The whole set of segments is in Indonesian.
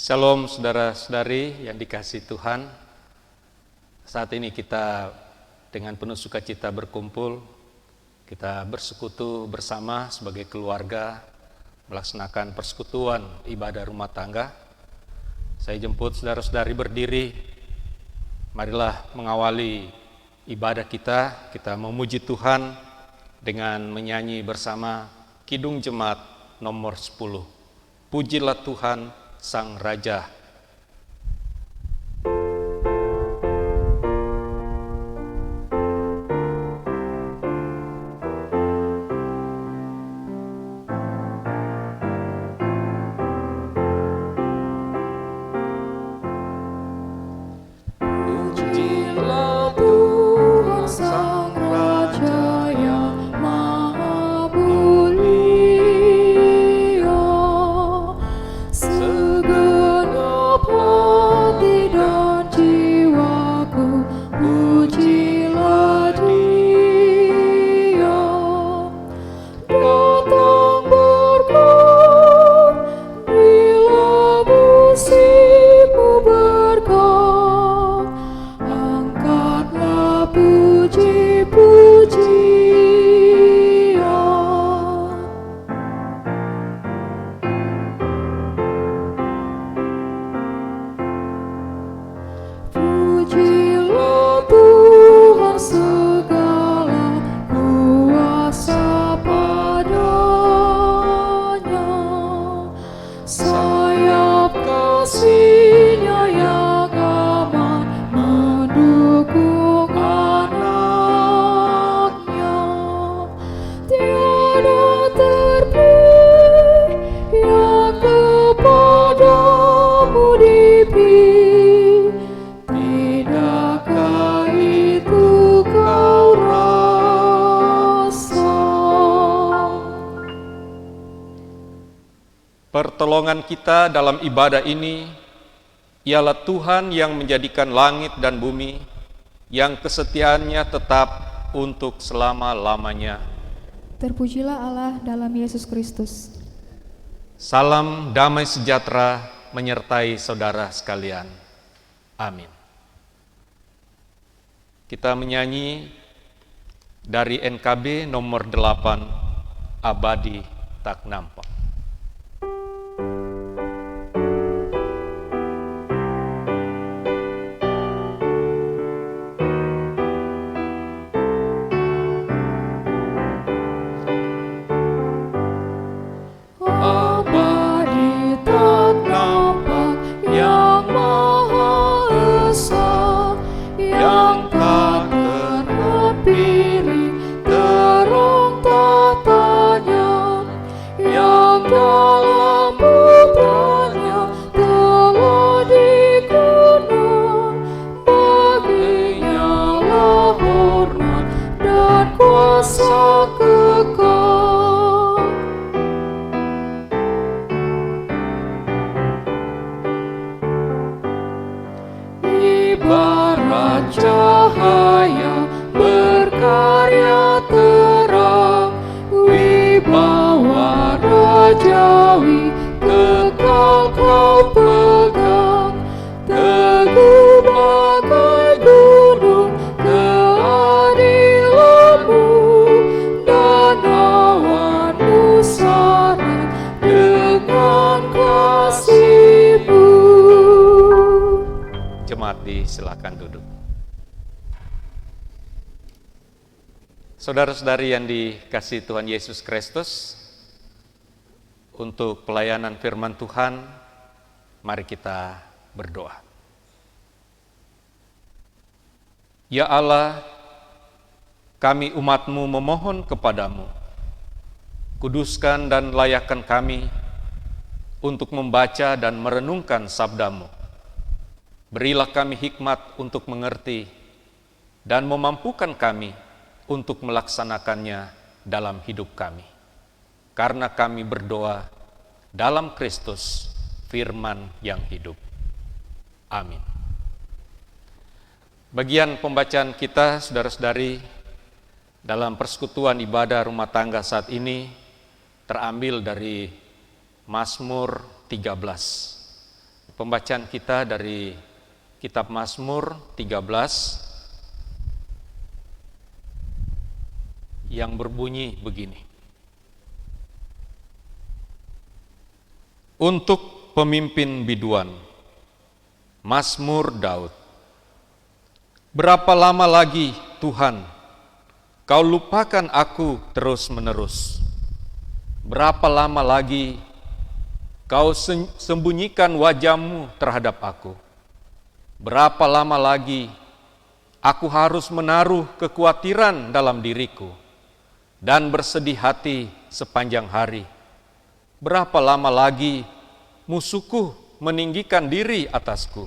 Shalom saudara-saudari yang dikasihi Tuhan. Saat ini kita dengan penuh sukacita berkumpul, kita bersekutu bersama sebagai keluarga, melaksanakan persekutuan ibadah rumah tangga. Saya jemput saudara-saudari berdiri, marilah mengawali ibadah kita memuji Tuhan dengan menyanyi bersama Kidung Jemaat nomor 10. Pujilah Tuhan Sang Raja. Pujilah Tuhan Sang Raja yang Maha Mulia, segenap hati dan jiwaku pujilah Dia. Datang berkat bila musimmu berkat, angkatlah puji-pujian. Pujilah Tuhan segala kuasa padanya, sayap kasih-Nya yang aman mendukung anak-Nya. Tiada terpilih yang kepadamu dipilih, tidakkah itu kau rasa? Pertolongan kita dalam ibadah ini ialah Tuhan yang menjadikan langit dan bumi, yang kesetiaannya tetap untuk selama-lamanya. Terpujilah Allah dalam Yesus Kristus. Salam damai sejahtera menyertai saudara sekalian. Amin. Kita menyanyi dari NKB nomor 8, Abadi Tak Nampak. Abadi tak nampak yang Maha Esa, yang tak terhampiri terang tatanya, yang dalam putranya telah dikenal. Baginya lah hormat dan kuasa kekal. Ibarat cahaya berkarya terang, wibawa rajawi kekal kau pegang. Teguh bagai gunung keadilanmu, dan awanmu syarat dengan kasih-Mu. Jemaat disilakan duduk. Saudara-saudari yang dikasihi Tuhan Yesus Kristus, untuk pelayanan firman Tuhan, mari kita berdoa. Ya Allah, kami umat-Mu memohon kepadamu, kuduskan dan layakkan kami untuk membaca dan merenungkan sabda-Mu. Berilah kami hikmat untuk mengerti dan memampukan kami untuk melaksanakannya dalam hidup kami. Karena kami berdoa dalam Kristus, firman yang hidup. Amin. Bagian pembacaan kita, saudara-saudari, dalam persekutuan ibadah rumah tangga saat ini terambil dari Mazmur 13. Pembacaan kita dari kitab Mazmur 13 yang berbunyi begini. Untuk pemimpin biduan, Mazmur Daud. Berapa lama lagi, Tuhan, Kau lupakan aku terus-menerus? Berapa lama lagi Kau sembunyikan wajah-Mu terhadap aku? Berapa lama lagi aku harus menaruh kekhawatiran dalam diriku dan bersedih hati sepanjang hari? Berapa lama lagi musuhku meninggikan diri atasku?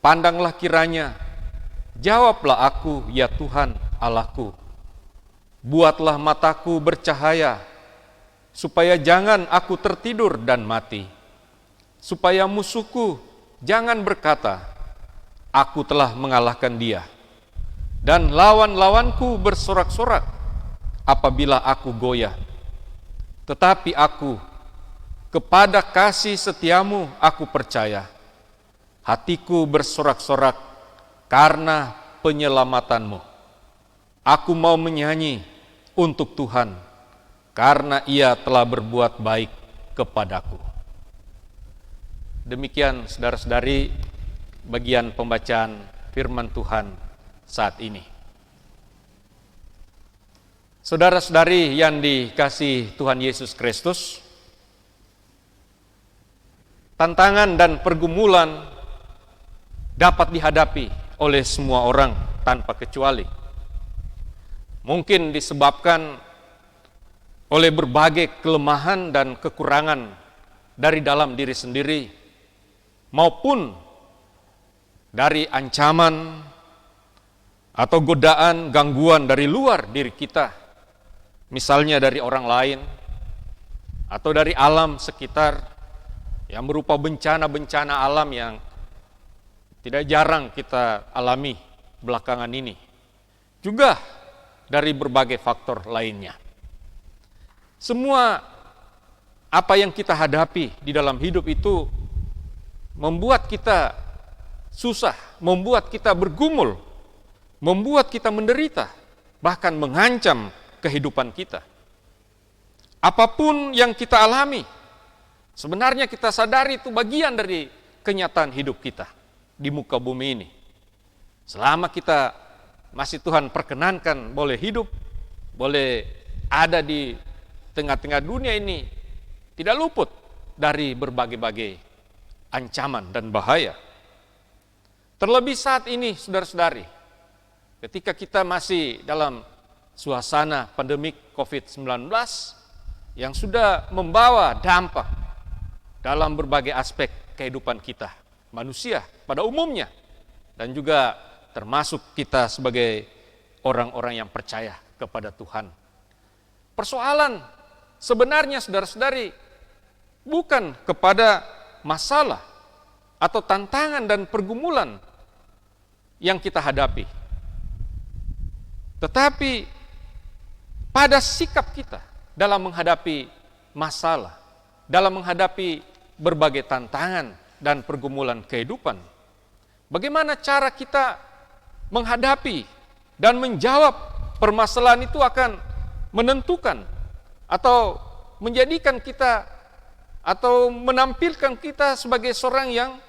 Pandanglah kiranya, jawablah aku, ya Tuhan Allahku. Buatlah mataku bercahaya, supaya jangan aku tertidur dan mati. Supaya musuhku jangan berkata, aku telah mengalahkan dia. Dan lawan-lawanku bersorak-sorak apabila aku goyah. Tetapi aku, kepada kasih setiamu aku percaya. Hatiku bersorak-sorak karena penyelamatanmu. Aku mau menyanyi untuk Tuhan, karena Ia telah berbuat baik kepadaku. Demikian saudara-saudari bagian pembacaan firman Tuhan saat ini. Saudara-saudari yang dikasihi Tuhan Yesus Kristus, tantangan dan pergumulan dapat dihadapi oleh semua orang tanpa kecuali. Mungkin disebabkan oleh berbagai kelemahan dan kekurangan dari dalam diri sendiri, maupun dari ancaman atau godaan, gangguan dari luar diri kita. Misalnya dari orang lain, atau dari alam sekitar, yang berupa bencana-bencana alam yang tidak jarang kita alami belakangan ini. Juga dari berbagai faktor lainnya. Semua apa yang kita hadapi di dalam hidup itu membuat kita susah, membuat kita bergumul, membuat kita menderita, bahkan mengancam kehidupan kita. Apapun yang kita alami, sebenarnya kita sadari itu bagian dari kenyataan hidup kita di muka bumi ini. Selama kita masih Tuhan perkenankan boleh hidup, boleh ada di tengah-tengah dunia ini, tidak luput dari berbagai-bagai ancaman dan bahaya. Terlebih saat ini, saudara-saudari, ketika kita masih dalam suasana pandemik COVID-19 yang sudah membawa dampak dalam berbagai aspek kehidupan kita, manusia pada umumnya, dan juga termasuk kita sebagai orang-orang yang percaya kepada Tuhan. Persoalan sebenarnya, saudara-saudari, bukan kepada masalah atau tantangan dan pergumulan yang kita hadapi, tetapi pada sikap kita dalam menghadapi masalah, dalam menghadapi berbagai tantangan dan pergumulan kehidupan. Bagaimana cara kita menghadapi dan menjawab permasalahan itu akan menentukan atau menjadikan kita atau menampilkan kita sebagai seorang yang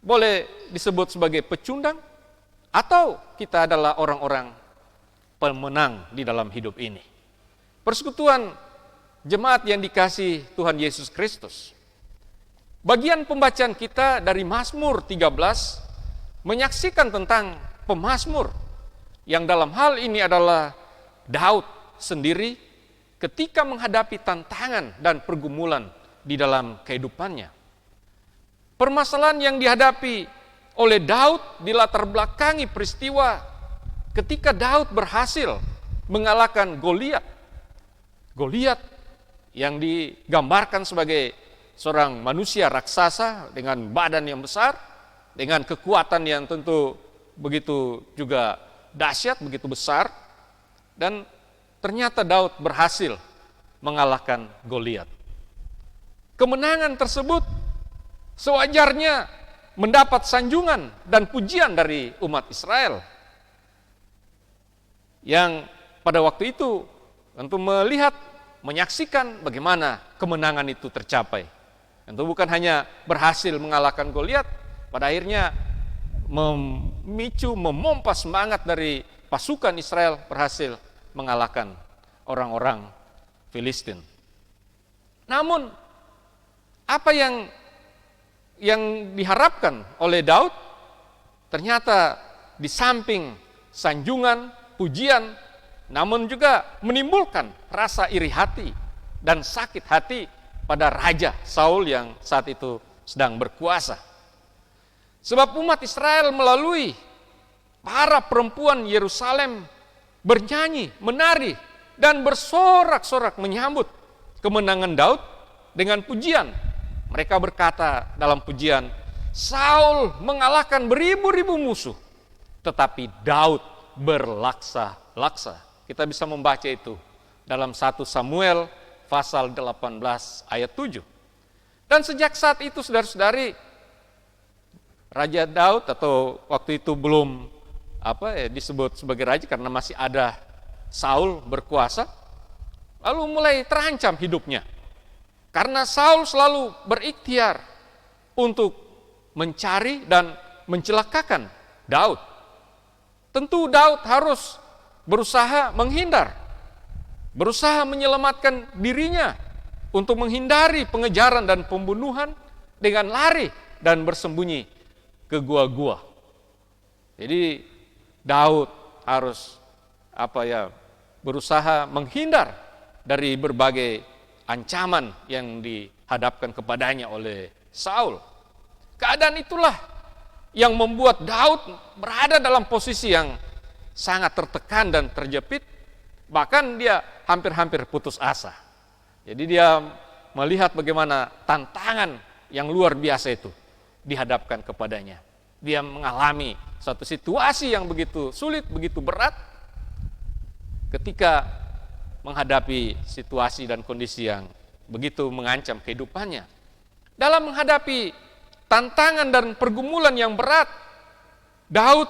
boleh disebut sebagai pecundang, atau kita adalah orang-orang pemenang di dalam hidup ini. Persekutuan jemaat yang dikasihi Tuhan Yesus Kristus, bagian pembacaan kita dari Mazmur 13 menyaksikan tentang pemazmur yang dalam hal ini adalah Daud sendiri ketika menghadapi tantangan dan pergumulan di dalam kehidupannya. Permasalahan yang dihadapi oleh Daud dilatar belakangi peristiwa ketika Daud berhasil mengalahkan Goliat. Goliat yang digambarkan sebagai seorang manusia raksasa dengan badan yang besar, dengan kekuatan yang tentu begitu juga dahsyat, begitu besar, dan ternyata Daud berhasil mengalahkan Goliat. Kemenangan tersebut sewajarnya mendapat sanjungan dan pujian dari umat Israel yang pada waktu itu tentu melihat, menyaksikan bagaimana kemenangan itu tercapai. Tentu bukan hanya berhasil mengalahkan Goliat, pada akhirnya memicu, memompa semangat dari pasukan Israel berhasil mengalahkan orang-orang Filistin. Namun apa yang diharapkan oleh Daud ternyata di samping sanjungan, pujian, namun juga menimbulkan rasa iri hati dan sakit hati pada Raja Saul yang saat itu sedang berkuasa. Sebab umat Israel melalui para perempuan Yerusalem bernyanyi, menari, dan bersorak-sorak menyambut kemenangan Daud dengan pujian. Mereka berkata dalam pujian, Saul mengalahkan beribu-ribu musuh, tetapi Daud berlaksa-laksa. Kita bisa membaca itu dalam 1 Samuel pasal 18 ayat 7. Dan sejak saat itu saudara-saudari, Raja Daud atau waktu itu belum disebut sebagai raja karena masih ada Saul berkuasa, lalu mulai terancam hidupnya. Karena Saul selalu berikhtiar untuk mencari dan mencelakakan Daud. Tentu Daud harus berusaha menghindar, berusaha menyelamatkan dirinya untuk menghindari pengejaran dan pembunuhan dengan lari dan bersembunyi ke gua-gua. Jadi Daud harus berusaha menghindar dari berbagai ancaman yang dihadapkan kepadanya oleh Saul. Keadaan itulah yang membuat Daud berada dalam posisi yang sangat tertekan dan terjepit, bahkan dia hampir-hampir putus asa. Jadi dia melihat bagaimana tantangan yang luar biasa itu dihadapkan kepadanya. Dia mengalami suatu situasi yang begitu sulit, begitu berat ketika menghadapi situasi dan kondisi yang begitu mengancam kehidupannya. Dalam menghadapi tantangan dan pergumulan yang berat, Daud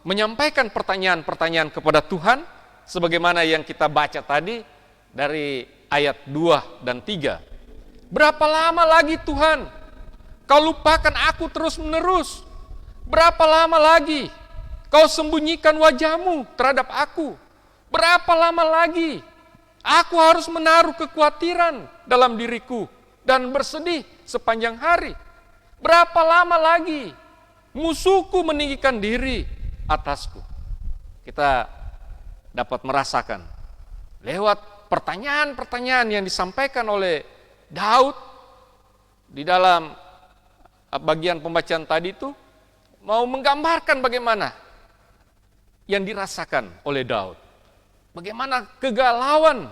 menyampaikan pertanyaan-pertanyaan kepada Tuhan sebagaimana yang kita baca tadi dari ayat 2 dan 3. Berapa lama lagi Tuhan Kau lupakan aku terus-menerus? Berapa lama lagi Kau sembunyikan wajahmu terhadap aku? Berapa lama lagi aku harus menaruh kekhawatiran dalam diriku dan bersedih sepanjang hari? Berapa lama lagi musuhku meninggikan diri atasku? Kita dapat merasakan lewat pertanyaan-pertanyaan yang disampaikan oleh Daud di dalam bagian pembacaan tadi itu, mau menggambarkan bagaimana yang dirasakan oleh Daud. Bagaimana kegalauan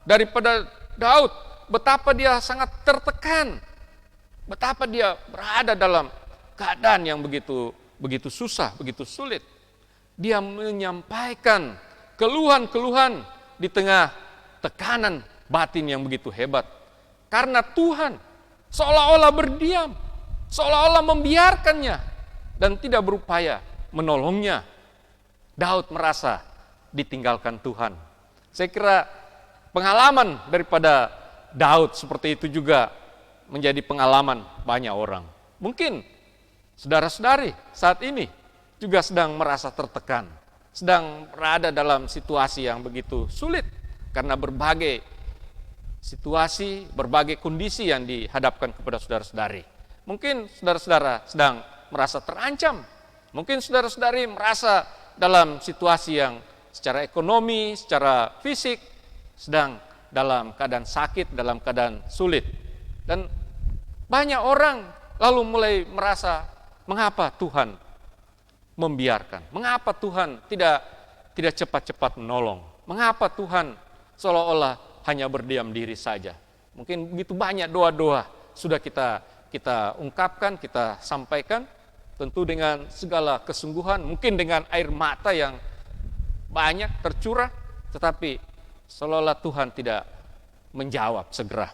daripada Daud, betapa dia sangat tertekan, betapa dia berada dalam keadaan yang begitu susah, begitu sulit. Dia menyampaikan keluhan-keluhan di tengah tekanan batin yang begitu hebat. Karena Tuhan seolah-olah berdiam, seolah-olah membiarkannya dan tidak berupaya menolongnya. Daud merasa ditinggalkan Tuhan. Saya kira pengalaman daripada Daud seperti itu juga menjadi pengalaman banyak orang. Mungkin saudara-saudari saat ini juga sedang merasa tertekan, sedang berada dalam situasi yang begitu sulit karena berbagai situasi, berbagai kondisi yang dihadapkan kepada saudara-saudari. Mungkin saudara-saudara sedang merasa terancam, mungkin saudara-saudari merasa dalam situasi yang secara ekonomi, secara fisik sedang dalam keadaan sakit, dalam keadaan sulit. Dan banyak orang lalu mulai merasa, mengapa Tuhan membiarkan? Mengapa Tuhan tidak cepat-cepat menolong? Mengapa Tuhan seolah-olah hanya berdiam diri saja? Mungkin begitu banyak doa-doa sudah kita ungkapkan, kita sampaikan, tentu dengan segala kesungguhan, mungkin dengan air mata yang banyak tercurah, tetapi seolah-olah Tuhan tidak menjawab segera.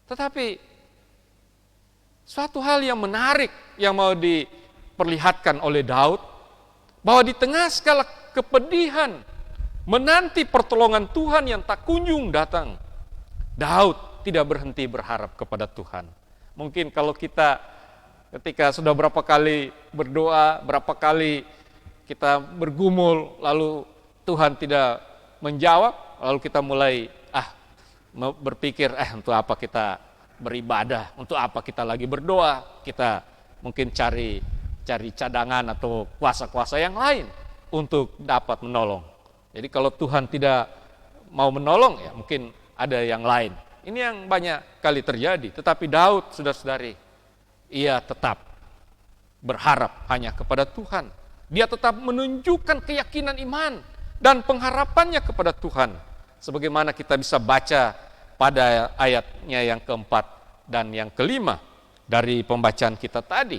Tetapi Suatu hal yang menarik yang mau diperlihatkan oleh Daud, bahwa di tengah segala kepedihan, menanti pertolongan Tuhan yang tak kunjung datang, Daud tidak berhenti berharap kepada Tuhan. Mungkin kalau kita ketika sudah berapa kali berdoa, berapa kali kita bergumul, lalu Tuhan tidak menjawab, lalu kita mulai berpikir, untuk apa kita beribadah, untuk apa kita lagi berdoa, kita mungkin cari cadangan atau kuasa-kuasa yang lain untuk dapat menolong. Jadi kalau Tuhan tidak mau menolong, ya mungkin ada yang lain. Ini yang banyak kali terjadi. Tetapi Daud, saudara-saudari, ia tetap berharap hanya kepada Tuhan. Dia tetap menunjukkan keyakinan iman dan pengharapannya kepada Tuhan. Sebagaimana kita bisa baca pada ayatnya yang keempat dan yang kelima dari pembacaan kita tadi.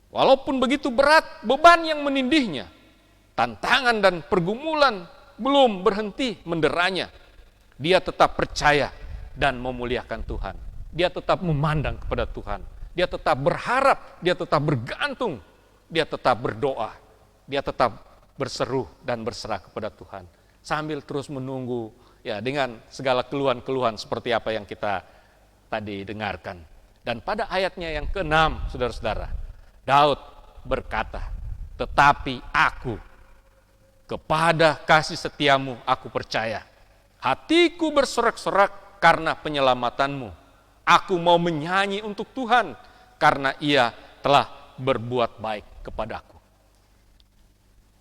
Walaupun begitu berat beban yang menindihnya, tantangan dan pergumulan belum berhenti menderanya, dia tetap percaya dan memuliakan Tuhan. Dia tetap memandang kepada Tuhan. Dia tetap berharap, dia tetap bergantung, dia tetap berdoa, dia tetap berseru dan berserah kepada Tuhan. Sambil terus menunggu, ya, dengan segala keluhan-keluhan seperti apa yang kita tadi dengarkan. Dan pada ayatnya yang ke-6, saudara-saudara, Daud berkata, tetapi aku, kepada kasih setiamu aku percaya. Hatiku bersorak-sorak karena penyelamatanmu. Aku mau menyanyi untuk Tuhan, karena ia telah berbuat baik kepadaku.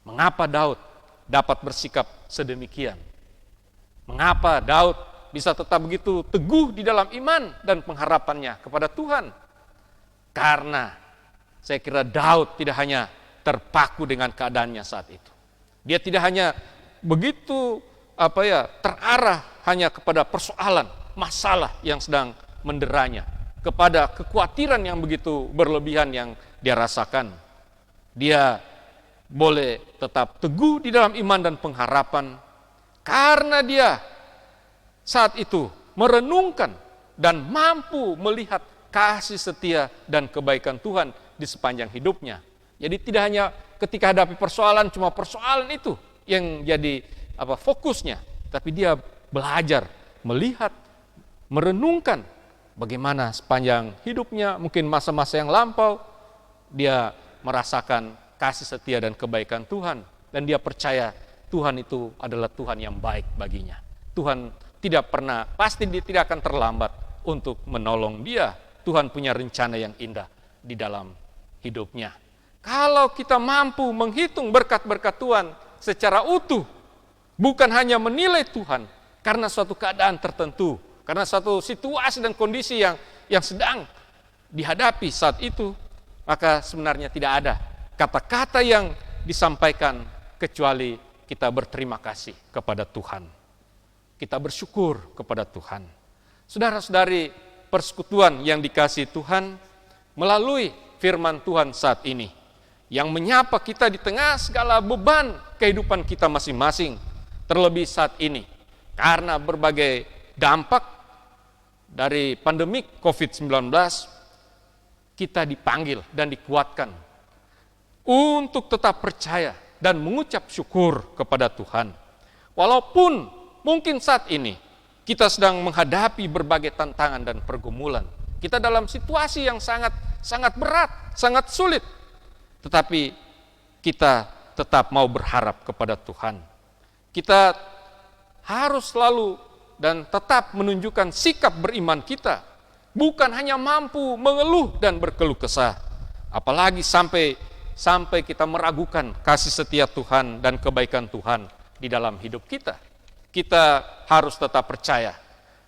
Mengapa Daud dapat bersikap sedemikian? Mengapa Daud bisa tetap begitu teguh di dalam iman dan pengharapannya kepada Tuhan? Karena saya kira Daud tidak hanya terpaku dengan keadaannya saat itu. Dia tidak hanya begitu terarah hanya kepada persoalan, masalah yang sedang menderanya, kepada kekhawatiran yang begitu berlebihan yang dia rasakan. Dia boleh tetap teguh di dalam iman dan pengharapan karena dia saat itu merenungkan dan mampu melihat kasih setia dan kebaikan Tuhan di sepanjang hidupnya. Jadi tidak hanya ketika hadapi persoalan, cuma persoalan itu yang jadi fokusnya, tapi dia belajar melihat, merenungkan bagaimana sepanjang hidupnya, mungkin masa-masa yang lampau, dia merasakan kasih setia dan kebaikan Tuhan, dan dia percaya Tuhan itu adalah Tuhan yang baik baginya. Tuhan tidak pernah, pasti dia tidak akan terlambat untuk menolong dia. Tuhan punya rencana yang indah di dalam hidupnya. Kalau kita mampu menghitung berkat-berkat Tuhan secara utuh, bukan hanya menilai Tuhan karena suatu keadaan tertentu, karena suatu situasi dan kondisi yang sedang dihadapi saat itu, maka sebenarnya tidak ada kata-kata yang disampaikan kecuali kita berterima kasih kepada Tuhan. Kita bersyukur kepada Tuhan. Saudara-saudari, persekutuan yang dikasihi Tuhan melalui firman Tuhan saat ini yang menyapa kita di tengah segala beban kehidupan kita masing-masing, terlebih saat ini karena berbagai dampak dari pandemi COVID-19, kita dipanggil dan dikuatkan untuk tetap percaya dan mengucap syukur kepada Tuhan. Walaupun mungkin saat ini kita sedang menghadapi berbagai tantangan dan pergumulan, kita dalam situasi yang sangat berat, sangat sulit, tetapi kita tetap mau berharap kepada Tuhan. Kita harus selalu dan tetap menunjukkan sikap beriman kita, bukan hanya mampu mengeluh dan berkeluh kesah, apalagi sampai kita meragukan kasih setia Tuhan dan kebaikan Tuhan di dalam hidup kita. Kita harus tetap percaya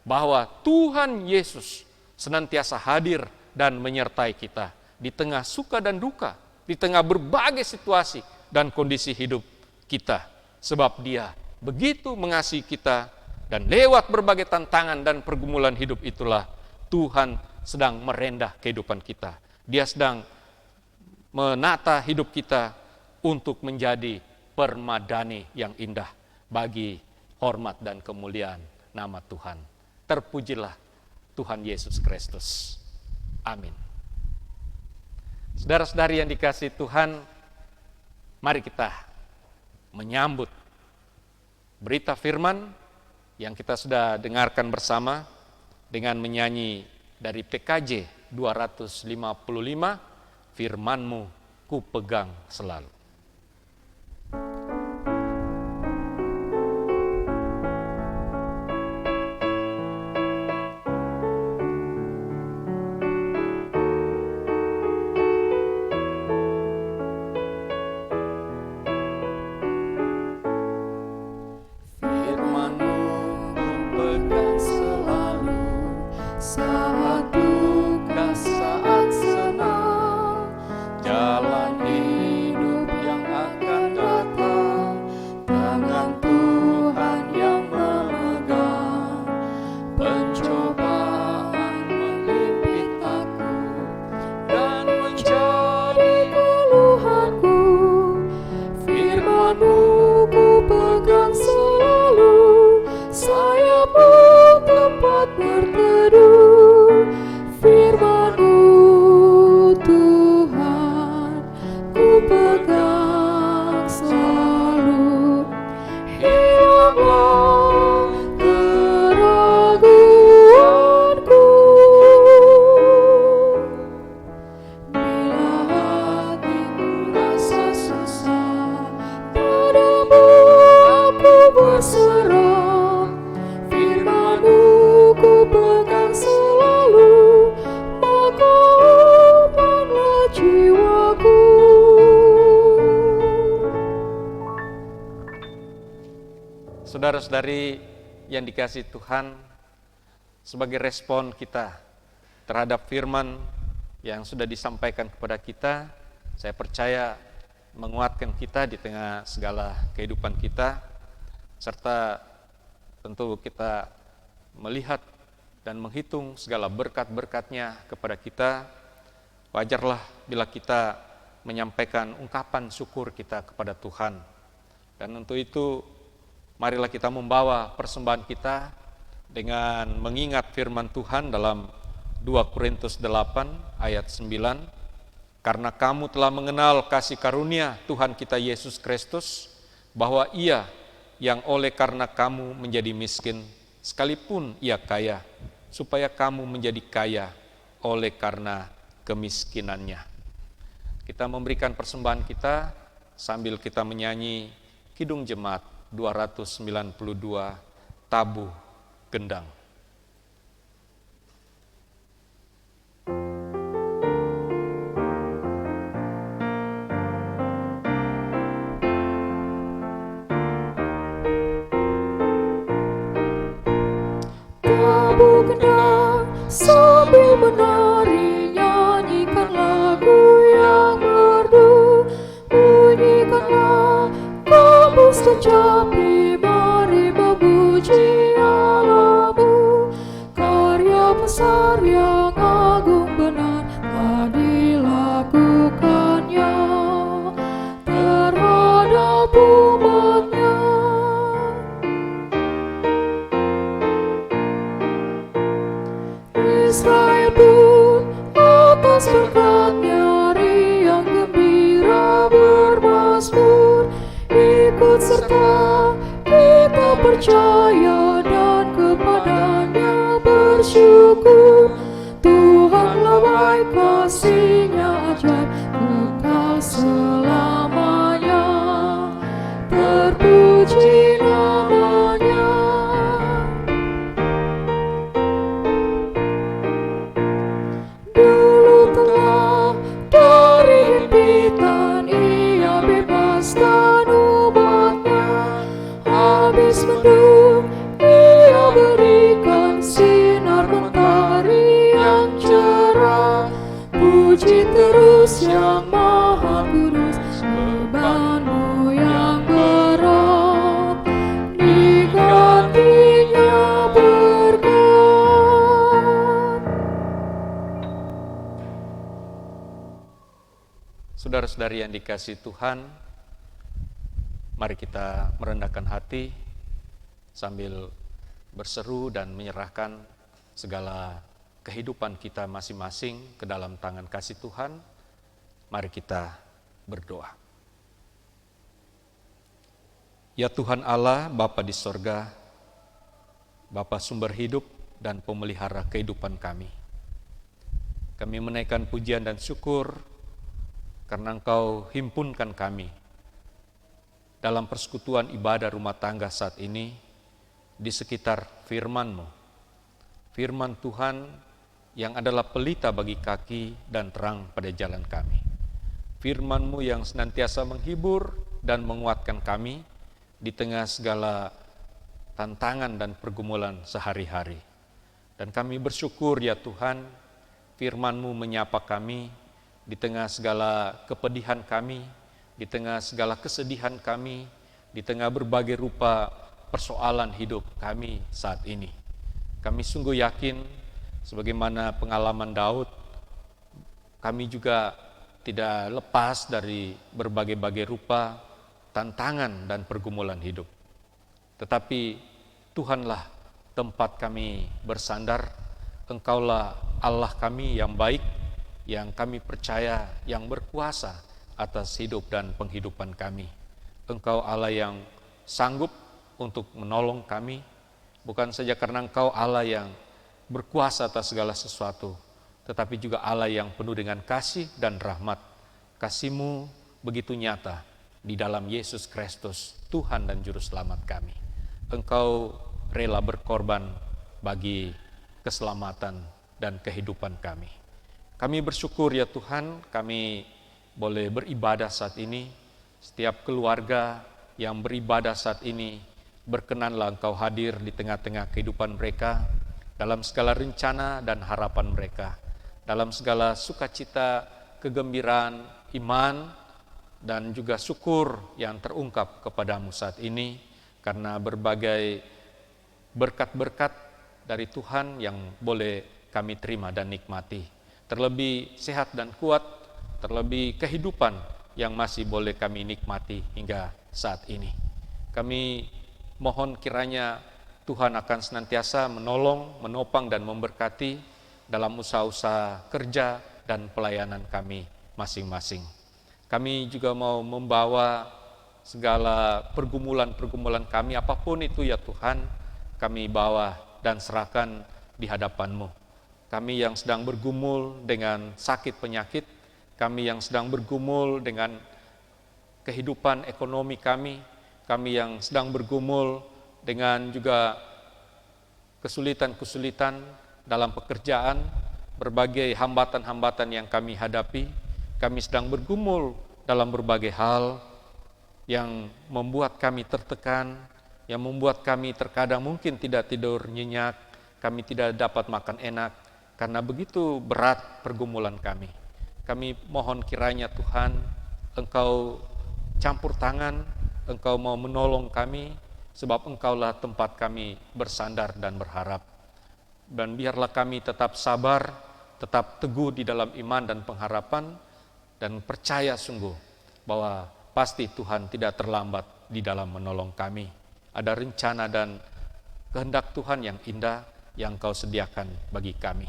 bahwa Tuhan Yesus senantiasa hadir dan menyertai kita di tengah suka dan duka, di tengah berbagai situasi dan kondisi hidup kita. Sebab Dia begitu mengasihi kita, dan lewat berbagai tantangan dan pergumulan hidup itulah Tuhan sedang merendah kehidupan kita. Dia sedang menata hidup kita untuk menjadi permadani yang indah bagi hormat dan kemuliaan nama Tuhan. Terpujilah Tuhan Yesus Kristus. Amin. Saudara-saudari yang dikasihi Tuhan, mari kita menyambut berita firman yang kita sudah dengarkan bersama dengan menyanyi dari PKJ 255, Firman-Mu ku pegang selalu. Saudara-saudari yang dikasihi Tuhan, sebagai respon kita terhadap firman yang sudah disampaikan kepada kita, saya percaya menguatkan kita di tengah segala kehidupan kita, serta tentu kita melihat dan menghitung segala berkat-berkat-Nya kepada kita. Wajarlah bila kita menyampaikan ungkapan syukur kita kepada Tuhan. Dan untuk itu, marilah kita membawa persembahan kita dengan mengingat firman Tuhan dalam 2 Korintus 8 ayat 9. Karena kamu telah mengenal kasih karunia Tuhan kita Yesus Kristus, bahwa Ia yang oleh karena kamu menjadi miskin, sekalipun Ia kaya, supaya kamu menjadi kaya oleh karena kemiskinannya. Kita memberikan persembahan kita sambil kita menyanyi Kidung Jemaat 292, Tabuh Gendang. Tabuh gendang sambil menari, nyanyikan lagu yang merdu, bunyikanlah kamus kecapi, mari memuji Allah-Mu. Karya besar yang agung benar telah dilakukannya terhadap umat-Nya. Israel pun atas berkat-Nya riang gembira bermazmur, ikut serta kita percaya dan kepada-Nya bersyukur. Tuhanlah baik, kasih-Nya ajaib, kekal selamanya, terpuji nama-Nya. Dulu telah dari himpitan Ia bebaskan umat-Nya, habis mendung Ia berikan sinar mentari yang cerah. Puji terus Yang Maha Kudus, beban-Mu yang berat digantinya berkat. Saudara-saudari yang dikasihi Tuhan, mari kita merendahkan hati sambil berseru dan menyerahkan segala kehidupan kita masing-masing ke dalam tangan kasih Tuhan. Mari kita berdoa. Ya Tuhan Allah, Bapa di sorga, Bapa sumber hidup dan pemelihara kehidupan kami. Kami menaikkan pujian dan syukur karena Engkau himpunkan kami dalam persekutuan ibadah rumah tangga saat ini di sekitar firman-Mu. Firman Tuhan yang adalah pelita bagi kaki dan terang pada jalan kami. Firman-Mu yang senantiasa menghibur dan menguatkan kami di tengah segala tantangan dan pergumulan sehari-hari. Dan kami bersyukur ya Tuhan, firman-Mu menyapa kami di tengah segala kepedihan kami, di tengah segala kesedihan kami, di tengah berbagai rupa persoalan hidup kami saat ini. Kami sungguh yakin, sebagaimana pengalaman Daud, kami juga tidak lepas dari berbagai-bagai rupa tantangan dan pergumulan hidup. Tetapi Tuhanlah tempat kami bersandar, Engkaulah Allah kami yang baik, yang kami percaya, yang berkuasa atas hidup dan penghidupan kami. Engkau Allah yang sanggup untuk menolong kami, bukan saja karena Engkau Allah yang berkuasa atas segala sesuatu, tetapi juga Allah yang penuh dengan kasih dan rahmat. Kasih-Mu begitu nyata di dalam Yesus Kristus, Tuhan dan Juru Selamat kami. Engkau rela berkorban bagi keselamatan dan kehidupan kami. Kami bersyukur ya Tuhan, kami boleh beribadah saat ini. Setiap keluarga yang beribadah saat ini, berkenanlah Engkau hadir di tengah-tengah kehidupan mereka, dalam segala rencana dan harapan mereka, dalam segala sukacita, kegembiraan, iman, dan juga syukur yang terungkap kepadamu saat ini, karena berbagai berkat-berkat dari Tuhan yang boleh kami terima dan nikmati. Terlebih sehat dan kuat, terlebih kehidupan yang masih boleh kami nikmati hingga saat ini. Kami mohon kiranya Tuhan akan senantiasa menolong, menopang dan memberkati dalam usaha-usaha kerja dan pelayanan kami masing-masing. Kami juga mau membawa segala pergumulan-pergumulan kami, apapun itu ya Tuhan, kami bawa dan serahkan di hadapan-Mu. Kami yang sedang bergumul dengan sakit penyakit, kami yang sedang bergumul dengan kehidupan ekonomi kami yang sedang bergumul dengan juga kesulitan-kesulitan dalam pekerjaan, berbagai hambatan-hambatan yang kami hadapi. Kami sedang bergumul dalam berbagai hal yang membuat kami tertekan, yang membuat kami terkadang mungkin tidak tidur nyenyak, kami tidak dapat makan enak, karena begitu berat pergumulan kami. Kami mohon kiranya Tuhan, Engkau campur tangan, Engkau mau menolong kami, sebab Engkaulah tempat kami bersandar dan berharap. Dan biarlah kami tetap sabar, tetap teguh di dalam iman dan pengharapan, dan percaya sungguh bahwa pasti Tuhan tidak terlambat di dalam menolong kami. Ada rencana dan kehendak Tuhan yang indah yang Kau sediakan bagi kami.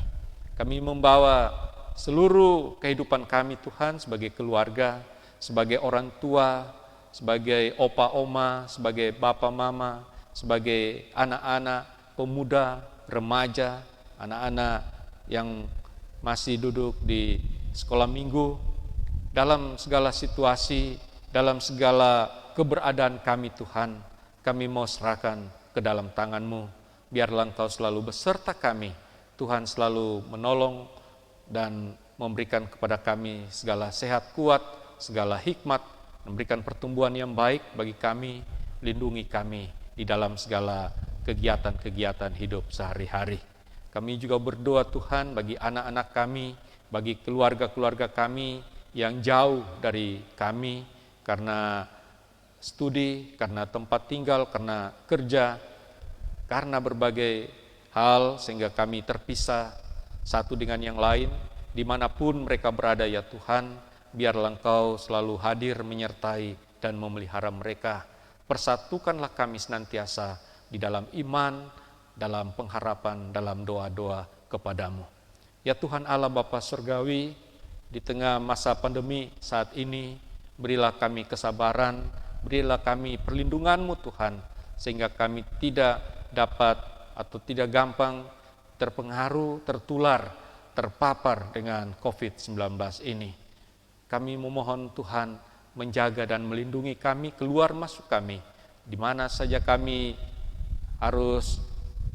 Kami membawa seluruh kehidupan kami Tuhan sebagai keluarga, sebagai orang tua, sebagai opa oma, sebagai bapa mama, sebagai anak-anak, pemuda, remaja, anak-anak yang masih duduk di sekolah minggu. Dalam segala situasi, dalam segala keberadaan kami Tuhan, kami mau serahkan ke dalam tangan-Mu. Biarlah Engkau selalu beserta kami, Tuhan selalu menolong dan memberikan kepada kami segala sehat kuat, segala hikmat, memberikan pertumbuhan yang baik bagi kami, lindungi kami di dalam segala kegiatan-kegiatan hidup sehari-hari. Kami juga berdoa Tuhan bagi anak-anak kami, bagi keluarga-keluarga kami yang jauh dari kami karena studi, karena tempat tinggal, karena kerja, karena berbagai hal sehingga kami terpisah satu dengan yang lain. Dimanapun mereka berada ya Tuhan, biarlah Engkau selalu hadir menyertai dan memelihara mereka. Persatukanlah kami senantiasa di dalam iman, dalam pengharapan, dalam doa-doa kepadamu. Ya Tuhan Allah Bapa Surgawi, di tengah masa pandemi saat ini, berilah kami kesabaran, berilah kami perlindungan-Mu Tuhan, sehingga kami tidak dapat atau tidak gampang terpengaruh, tertular, terpapar dengan COVID-19 ini. Kami memohon Tuhan menjaga dan melindungi kami, keluar masuk kami, di mana saja kami harus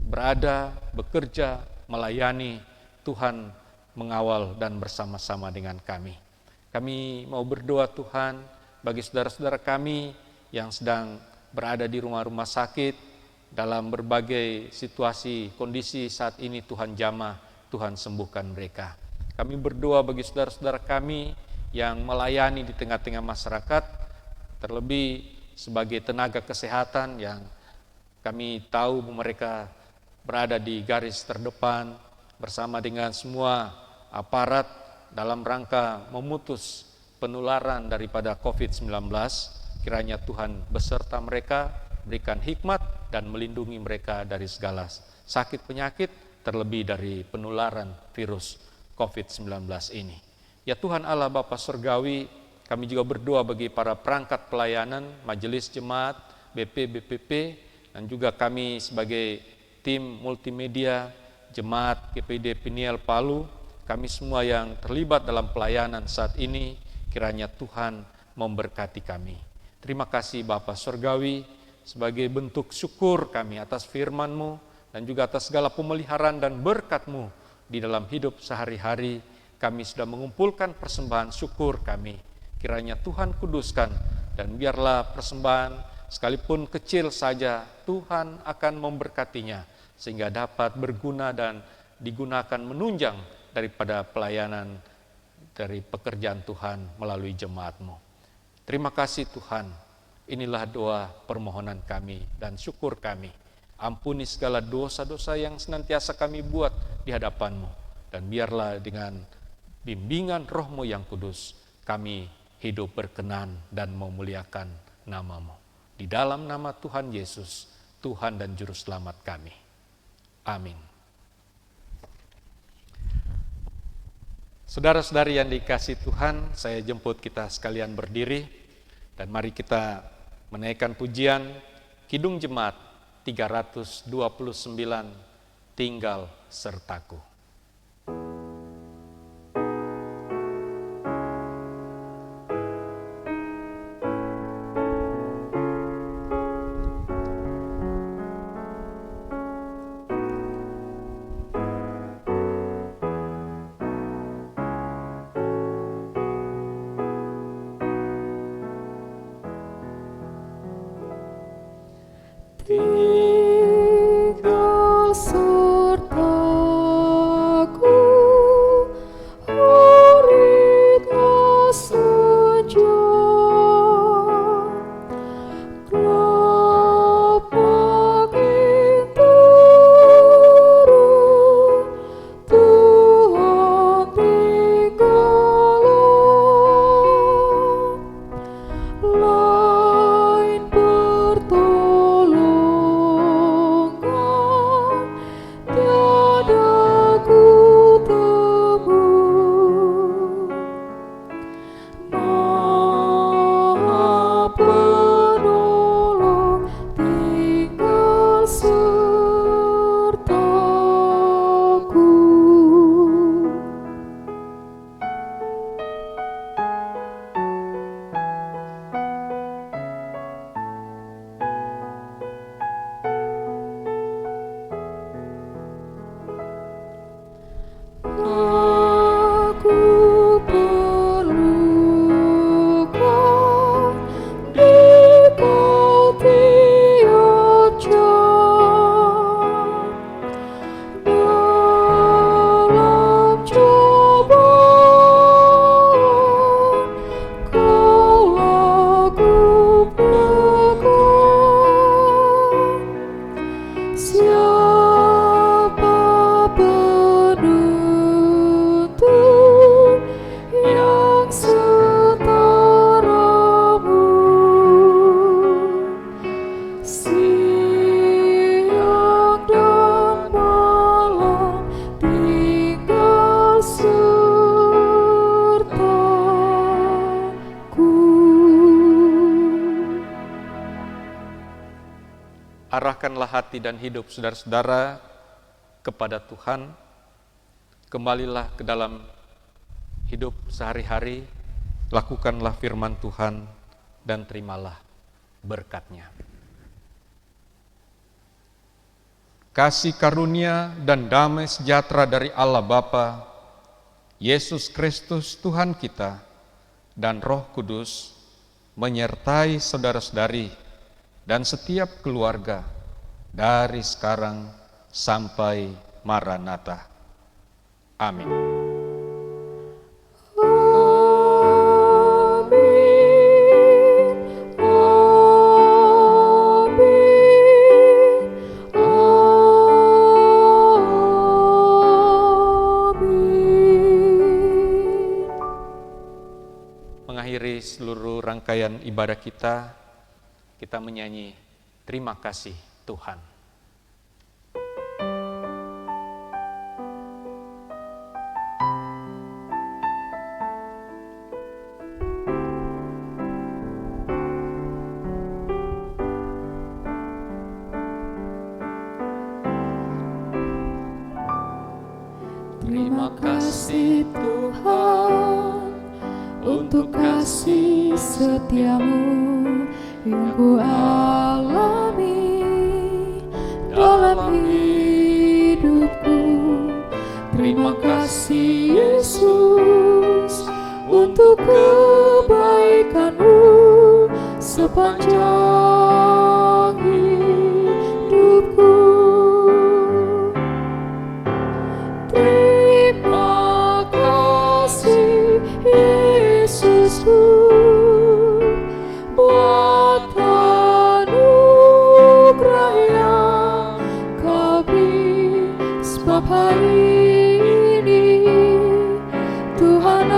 berada, bekerja, melayani, Tuhan mengawal dan bersama-sama dengan kami. Kami mau berdoa Tuhan bagi saudara-saudara kami yang sedang berada di rumah-rumah sakit dalam berbagai situasi, kondisi saat ini. Tuhan jamah, Tuhan sembuhkan mereka. Kami berdoa bagi saudara-saudara kami yang melayani di tengah-tengah masyarakat, terlebih sebagai tenaga kesehatan yang kami tahu mereka berada di garis terdepan bersama dengan semua aparat dalam rangka memutus penularan daripada COVID-19. Kiranya Tuhan beserta mereka, berikan hikmat dan melindungi mereka dari segala sakit penyakit, terlebih dari penularan virus COVID-19 ini. Ya Tuhan Allah Bapa Surgawi, kami juga berdoa bagi para perangkat pelayanan, majelis jemaat, BP, BPP, dan juga kami sebagai tim multimedia, Jemaat GPD Peniel Palu, kami semua yang terlibat dalam pelayanan saat ini, kiranya Tuhan memberkati kami. Terima kasih Bapa Surgawi, sebagai bentuk syukur kami atas firman-Mu dan juga atas segala pemeliharaan dan berkat-Mu di dalam hidup sehari-hari. Kami sudah mengumpulkan persembahan syukur kami. Kiranya Tuhan kuduskan dan biarlah persembahan sekalipun kecil saja Tuhan akan memberkatinya, sehingga dapat berguna dan digunakan menunjang daripada pelayanan dari pekerjaan Tuhan melalui jemaat-Mu. Terima kasih Tuhan, inilah doa permohonan kami dan syukur kami. Ampuni segala dosa-dosa yang senantiasa kami buat di hadapan-Mu, dan biarlah dengan bimbingan Roh-Mu yang kudus, kami hidup berkenan dan memuliakan nama-Mu. Di dalam nama Tuhan Yesus, Tuhan dan Juru Selamat kami. Amin. Saudara-saudari yang dikasihi Tuhan, saya jemput kita sekalian berdiri dan mari kita menaikkan pujian Kidung Jemaat 329, Tinggal Sertaku. Tinggal sertaku arahkanlah hati dan hidup saudara-saudara kepada Tuhan. Kembalilah ke dalam hidup sehari-hari, lakukanlah firman Tuhan dan terimalah berkat-Nya. Kasih karunia dan damai sejahtera dari Allah Bapa, Yesus Kristus Tuhan kita, dan Roh Kudus menyertai saudara-saudari dan setiap keluarga dari sekarang sampai Maranatha. Amin. Mengakhiri seluruh rangkaian ibadah kita menyanyi terima kasih Tuhan. Terima kasih Tuhan untuk kasih setiamu yang ku alami dalam hidupku. Terima kasih Yesus untuk kebaikanmu sepanjang hidupku. Terima kasih Yesusku buat anugerah yang kau beri, sebab hari ini Tuhan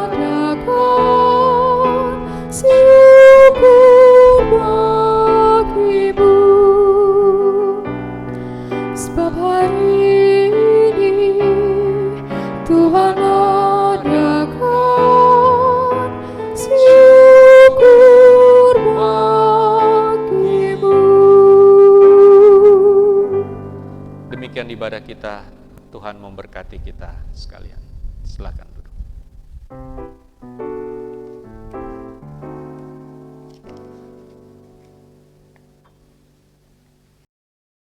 adakan syukur bagimu, sebab hari ini Tuhan adakan syukur bagimu. Demikian ibadah kita, Tuhan memberkati kita sekalian. Silakan duduk.